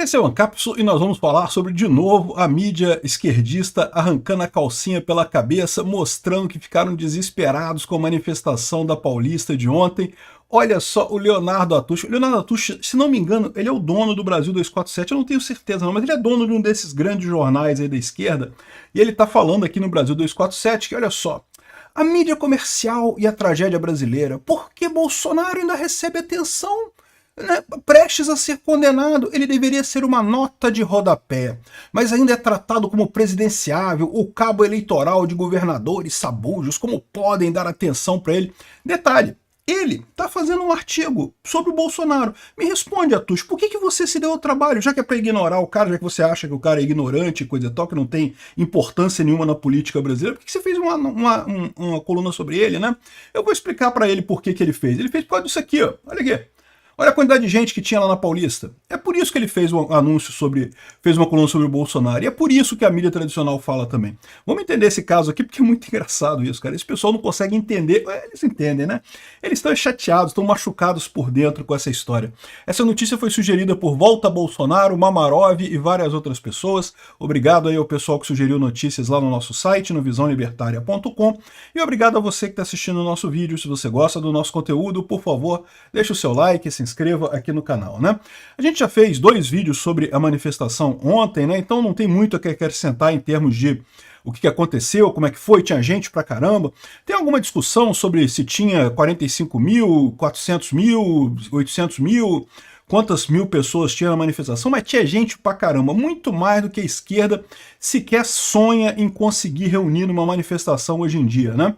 Esse é o Ancapsu e nós vamos falar sobre, de novo, a mídia esquerdista arrancando a calcinha pela cabeça, mostrando que ficaram desesperados com a manifestação da Paulista de ontem. Olha só o Leonardo Atush. O Leonardo Atush, se não me engano, ele é o dono do Brasil 247, eu não tenho certeza não, mas ele é dono de um desses grandes jornais aí da esquerda, e ele está falando aqui no Brasil 247 que, olha só, a mídia comercial e a tragédia brasileira, por que Bolsonaro ainda recebe atenção? Prestes a ser condenado, ele deveria ser uma nota de rodapé, mas ainda é tratado como presidenciável, o cabo eleitoral de governadores sabujos, como podem dar atenção para ele? Detalhe, ele está fazendo um artigo sobre o Bolsonaro. Me responde, Atush, por que você se deu ao trabalho? Já que é para ignorar o cara, já que você acha que o cara é ignorante e coisa e tal, que não tem importância nenhuma na política brasileira, por que você fez uma coluna sobre ele, né? Eu vou explicar para ele por que ele fez. Ele fez por causa disso aqui, ó. Olha aqui. Olha a quantidade de gente que tinha lá na Paulista. É por isso que ele fez um anúncio fez uma coluna sobre o Bolsonaro. E é por isso que a mídia tradicional fala também. Vamos entender esse caso aqui, porque é muito engraçado isso, cara. Esse pessoal não consegue entender. Eles entendem, né? Eles estão chateados, estão machucados por dentro com essa história. Essa notícia foi sugerida por Volta Bolsonaro, Mamarov e várias outras pessoas. Obrigado aí ao pessoal que sugeriu notícias lá no nosso site, no visãolibertaria.com. E obrigado a você que está assistindo o nosso vídeo. Se você gosta do nosso conteúdo, por favor, deixa o seu like, se inscreva aqui no canal, né? A gente já fez 2 vídeos sobre a manifestação ontem, né? Então não tem muito a que acrescentar em termos de o que aconteceu, como é que foi, tinha gente pra caramba. Tem alguma discussão sobre se tinha 45 mil, 400 mil, 800 mil, quantas mil pessoas tinha na manifestação, mas tinha gente pra caramba, muito mais do que a esquerda sequer sonha em conseguir reunir numa manifestação hoje em dia, né?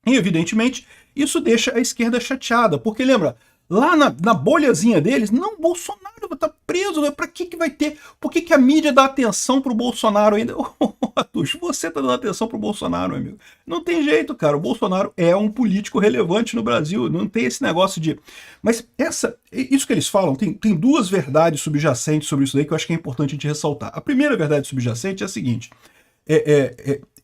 E evidentemente isso deixa a esquerda chateada, porque lembra, lá na bolhazinha deles, não, Bolsonaro tá preso, pra que vai ter? Por que a mídia dá atenção pro Bolsonaro ainda? Atush, você tá dando atenção pro Bolsonaro, amigo. Não tem jeito, cara, o Bolsonaro é um político relevante no Brasil, não tem esse negócio de... Mas isso que eles falam, tem 2 verdades subjacentes sobre isso daí que eu acho que é importante a gente ressaltar. A primeira verdade subjacente é a seguinte...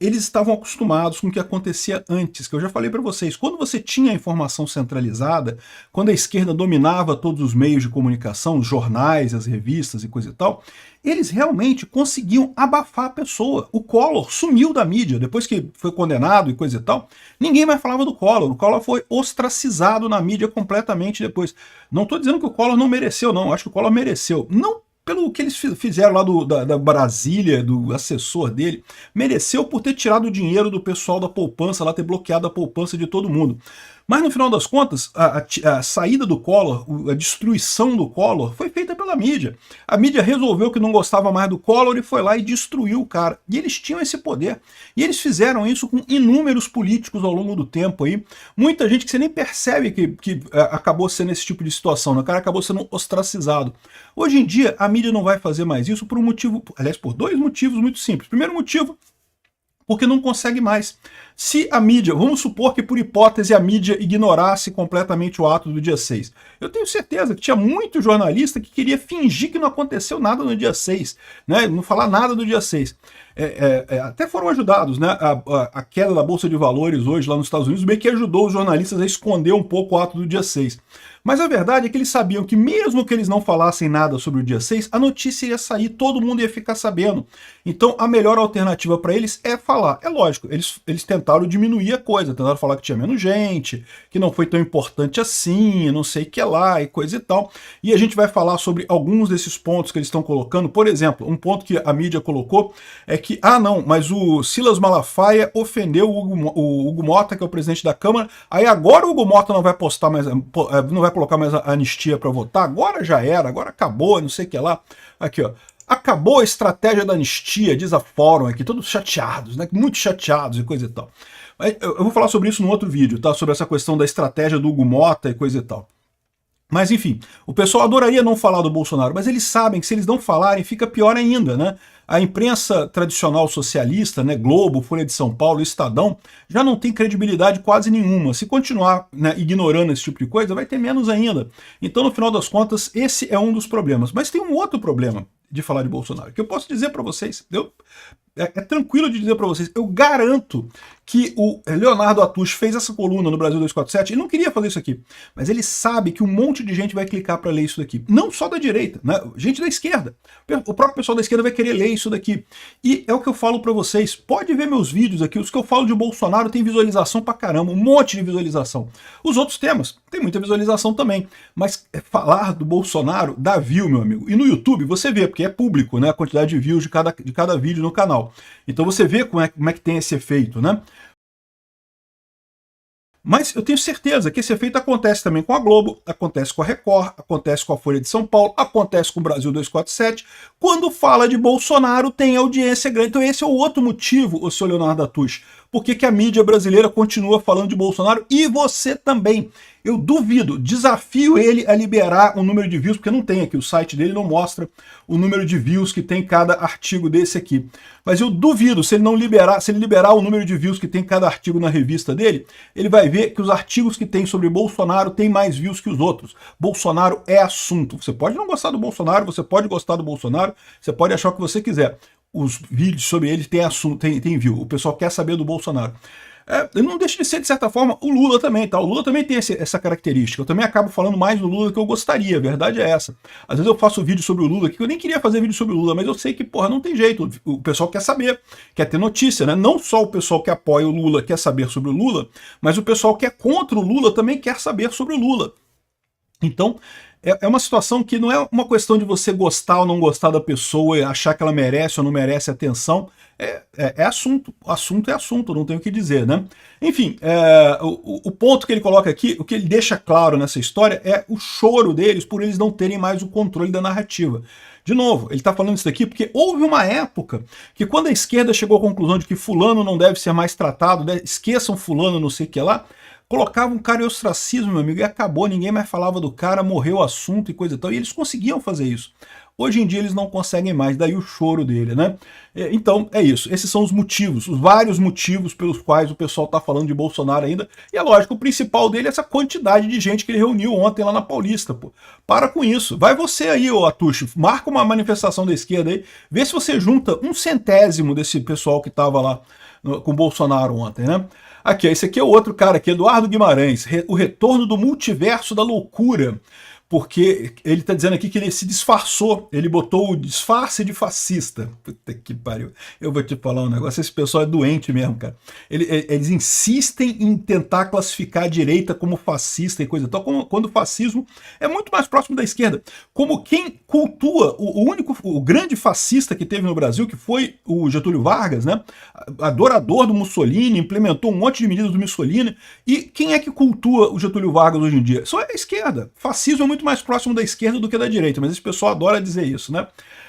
eles estavam acostumados com o que acontecia antes, que eu já falei para vocês, quando você tinha a informação centralizada, quando a esquerda dominava todos os meios de comunicação, os jornais, as revistas e coisa e tal, eles realmente conseguiam abafar a pessoa. O Collor sumiu da mídia, depois que foi condenado e coisa e tal, ninguém mais falava do Collor, o Collor foi ostracizado na mídia completamente depois. Não estou dizendo que o Collor não mereceu, não, acho que o Collor mereceu. Não pelo que eles fizeram lá da Brasília, do assessor dele, mereceu por ter tirado o dinheiro do pessoal da poupança, lá ter bloqueado a poupança de todo mundo. Mas no final das contas, a saída do Collor, a destruição do Collor, foi feita pela mídia. A mídia resolveu que não gostava mais do Collor e foi lá e destruiu o cara. E eles tinham esse poder. E eles fizeram isso com inúmeros políticos ao longo do tempo aí. Muita gente que você nem percebe que acabou sendo esse tipo de situação, né? O cara acabou sendo ostracizado. Hoje em dia, a mídia não vai fazer mais isso por um motivo, aliás, por 2 motivos muito simples. Primeiro motivo, porque não consegue mais. Se a mídia, vamos supor que por hipótese a mídia ignorasse completamente o ato do dia 6. Eu tenho certeza que tinha muito jornalista que queria fingir que não aconteceu nada no dia 6, né? Não falar nada do dia 6. Até foram ajudados, né? A queda da Bolsa de Valores hoje lá nos Estados Unidos meio que ajudou os jornalistas a esconder um pouco o ato do dia 6. Mas a verdade é que eles sabiam que mesmo que eles não falassem nada sobre o dia 6, a notícia ia sair, todo mundo ia ficar sabendo. Então a melhor alternativa para eles é falar. É lógico, eles tentaram diminuir a coisa, tentaram falar que tinha menos gente, que não foi tão importante assim, não sei o que lá e coisa e tal. E a gente vai falar sobre alguns desses pontos que eles estão colocando. Por exemplo, um ponto que a mídia colocou é que, não, mas o Silas Malafaia ofendeu o Hugo Mota, que é o presidente da Câmara, aí agora o Hugo Mota não vai postar mais, não vai colocar mais a anistia para votar, agora já era, agora acabou, não sei o que lá. Aqui, ó. Acabou a estratégia da anistia, diz a Fórum aqui, todos chateados, né? Muito chateados e coisa e tal. Eu vou falar sobre isso num outro vídeo, tá? Sobre essa questão da estratégia do Hugo Mota e coisa e tal. Mas enfim, o pessoal adoraria não falar do Bolsonaro, mas eles sabem que se eles não falarem fica pior ainda, né? A imprensa tradicional socialista, né, Globo, Folha de São Paulo, Estadão, já não tem credibilidade quase nenhuma. Se continuar, né, ignorando esse tipo de coisa, vai ter menos ainda. Então, no final das contas, esse é um dos problemas. Mas tem um outro problema de falar de Bolsonaro, que eu posso dizer para vocês. é tranquilo de dizer para vocês, eu garanto que o Leonardo Atush fez essa coluna no Brasil 247, ele não queria fazer isso aqui, mas ele sabe que um monte de gente vai clicar para ler isso daqui, não só da direita, né? Gente da esquerda, o próprio pessoal da esquerda vai querer ler isso daqui, e é o que eu falo para vocês, pode ver meus vídeos aqui, os que eu falo de Bolsonaro tem visualização pra caramba, um monte de visualização. Os outros temas tem muita visualização também, mas falar do Bolsonaro dá view, meu amigo, e no YouTube você vê, porque é público, né, a quantidade de views de cada vídeo no canal, então você vê como é que tem esse efeito, né? Mas eu tenho certeza que esse efeito acontece também com a Globo, acontece com a Record, acontece com a Folha de São Paulo, acontece com o Brasil 247. Quando fala de Bolsonaro, tem audiência grande. Então esse é o outro motivo, o senhor Leonardo Atush, por que a mídia brasileira continua falando de Bolsonaro e você também. Eu duvido, desafio ele a liberar o número de views, porque não tem aqui, o site dele não mostra o número de views que tem cada artigo desse aqui. Mas eu duvido, se ele não liberar, se ele liberar o número de views que tem cada artigo na revista dele, ele vai ver que os artigos que tem sobre Bolsonaro têm mais views que os outros. Bolsonaro é assunto. Você pode não gostar do Bolsonaro, você pode gostar do Bolsonaro, você pode achar o que você quiser. Os vídeos sobre ele têm assunto, tem view. O pessoal quer saber do Bolsonaro. Não deixa de ser, de certa forma, o Lula também, tá? O Lula também tem essa característica. Eu também acabo falando mais do Lula do que eu gostaria, a verdade é essa. Às vezes eu faço vídeo sobre o Lula, que eu nem queria fazer vídeo sobre o Lula, mas eu sei que, porra, não tem jeito. O pessoal quer saber, quer ter notícia, né? Não só o pessoal que apoia o Lula quer saber sobre o Lula, mas o pessoal que é contra o Lula também quer saber sobre o Lula. Então, é uma situação que não é uma questão de você gostar ou não gostar da pessoa e achar que ela merece ou não merece atenção. É assunto. Assunto é assunto, não tenho o que dizer, né? Enfim, o ponto que ele coloca aqui, o que ele deixa claro nessa história é o choro deles por eles não terem mais o controle da narrativa. De novo, ele está falando isso daqui porque houve uma época que quando a esquerda chegou à conclusão de que fulano não deve ser mais tratado, né, esqueçam fulano, não sei o que lá, colocava um cara em ostracismo, meu amigo, e acabou, ninguém mais falava do cara, morreu o assunto e coisa e tal, e eles conseguiam fazer isso. Hoje em dia eles não conseguem mais, daí o choro dele, né? Então, é isso. Esses são os motivos, os vários motivos pelos quais o pessoal está falando de Bolsonaro ainda. E é lógico, o principal dele é essa quantidade de gente que ele reuniu ontem lá na Paulista, pô. Para com isso. Vai você aí, ô Atush, marca uma manifestação da esquerda aí, vê se você junta 1/100º desse pessoal que estava lá com Bolsonaro ontem, né? Aqui, esse aqui é o outro cara aqui, Eduardo Guimarães, o retorno do multiverso da loucura. Porque ele está dizendo aqui que ele se disfarçou, ele botou o disfarce de fascista. Puta que pariu. Eu vou te falar um negócio, esse pessoal é doente mesmo, cara. Eles insistem em tentar classificar a direita como fascista e coisa e tal, quando o fascismo é muito mais próximo da esquerda. Como quem cultua o grande fascista que teve no Brasil, que foi o Getúlio Vargas, né? Adorador do Mussolini, implementou um monte de medidas do Mussolini. E quem é que cultua o Getúlio Vargas hoje em dia? Só é a esquerda. Fascismo é muito mais próximo da esquerda do que da direita, mas esse pessoal adora dizer isso, né?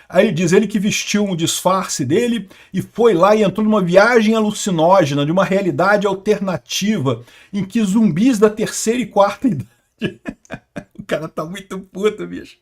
Aí ele diz ele que vestiu um disfarce dele e foi lá e entrou numa viagem alucinógena de uma realidade alternativa em que zumbis da terceira e quarta idade... O cara tá muito puto, bicho.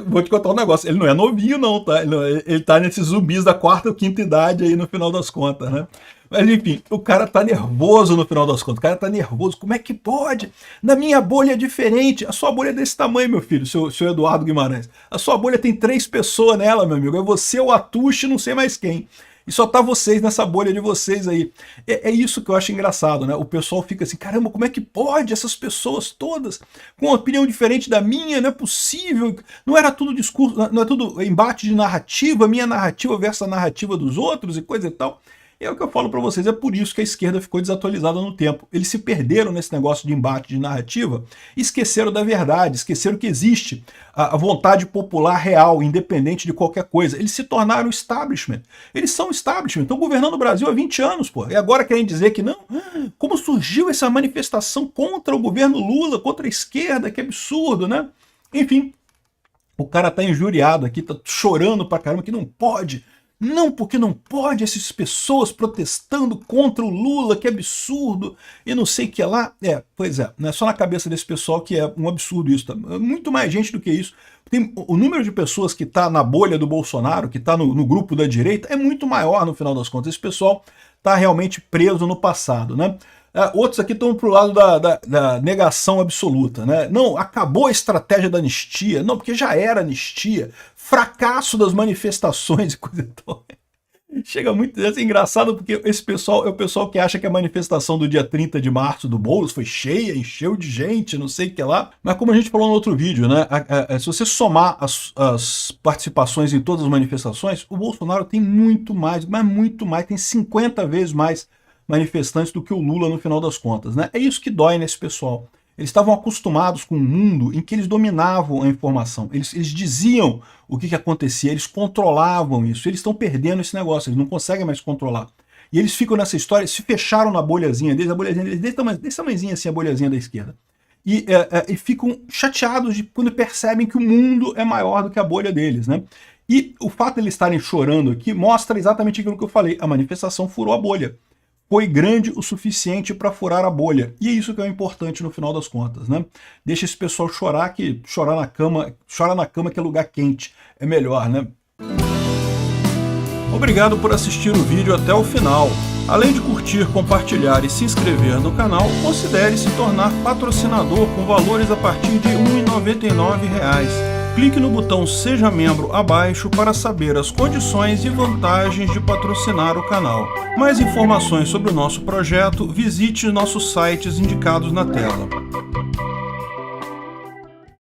Vou te contar um negócio, ele não é novinho não, tá? Ele tá nesses zumbis da quarta ou quinta idade aí no final das contas, né? Mas enfim, o cara tá nervoso no final das contas, o cara tá nervoso, como é que pode? Na minha bolha é diferente, a sua bolha é desse tamanho, meu filho, seu Eduardo Guimarães. A sua bolha tem 3 pessoas nela, meu amigo, é você, o Atush e não sei mais quem. E só tá vocês nessa bolha de vocês aí. É isso que eu acho engraçado, né? O pessoal fica assim, caramba, como é que pode essas pessoas todas com uma opinião diferente da minha? Não é possível. Não era tudo discurso, não é tudo embate de narrativa, minha narrativa versus a narrativa dos outros e coisa e tal. É o que eu falo para vocês, é por isso que a esquerda ficou desatualizada no tempo. Eles se perderam nesse negócio de embate de narrativa, esqueceram da verdade, esqueceram que existe a vontade popular real, independente de qualquer coisa. Eles se tornaram establishment. Eles são establishment, estão governando o Brasil há 20 anos, pô. E agora querem dizer que não? Como surgiu essa manifestação contra o governo Lula, contra a esquerda? Que absurdo, né? Enfim, o cara tá injuriado aqui, tá chorando pra caramba, que não pode. Não, porque não pode, essas pessoas protestando contra o Lula, que absurdo, e não sei o que lá. Pois é, não é só na cabeça desse pessoal que é um absurdo isso. Tá? Muito mais gente do que isso. Tem, o número de pessoas que está na bolha do Bolsonaro, que está no grupo da direita, é muito maior no final das contas. Esse pessoal está realmente preso no passado, né? Outros aqui estão pro lado da negação absoluta, né? Não, acabou a estratégia da anistia, não, porque já era anistia, fracasso das manifestações e coisa e tal. Chega muito, é engraçado porque esse pessoal é o pessoal que acha que a manifestação do dia 30 de março do Boulos foi cheia, encheu de gente, não sei o que lá. Mas como a gente falou no outro vídeo, né? Se você somar as participações em todas as manifestações, o Bolsonaro tem muito mais, mas muito mais, tem 50 vezes mais manifestantes do que o Lula no final das contas, né? É isso que dói nesse pessoal. Eles estavam acostumados com um mundo em que eles dominavam a informação, eles diziam o que acontecia, eles controlavam isso, eles estão perdendo esse negócio, eles não conseguem mais controlar. E eles ficam nessa história, se fecharam na bolhazinha deles, a bolhazinha deles desse tamanhozinho assim, a bolhazinha da esquerda. E ficam chateados quando percebem que o mundo é maior do que a bolha deles, né? E o fato de eles estarem chorando aqui mostra exatamente aquilo que eu falei, a manifestação furou a bolha. Foi grande o suficiente para furar a bolha. E é isso que é o importante no final das contas, né? Deixa esse pessoal chorar, que chorar na cama, chora na cama que é lugar quente, é melhor, né? Obrigado por assistir o vídeo até o final. Além de curtir, compartilhar e se inscrever no canal, considere se tornar patrocinador com valores a partir de R$ 1,99. Clique no botão Seja Membro abaixo para saber as condições e vantagens de patrocinar o canal. Mais informações sobre o nosso projeto, visite nossos sites indicados na tela.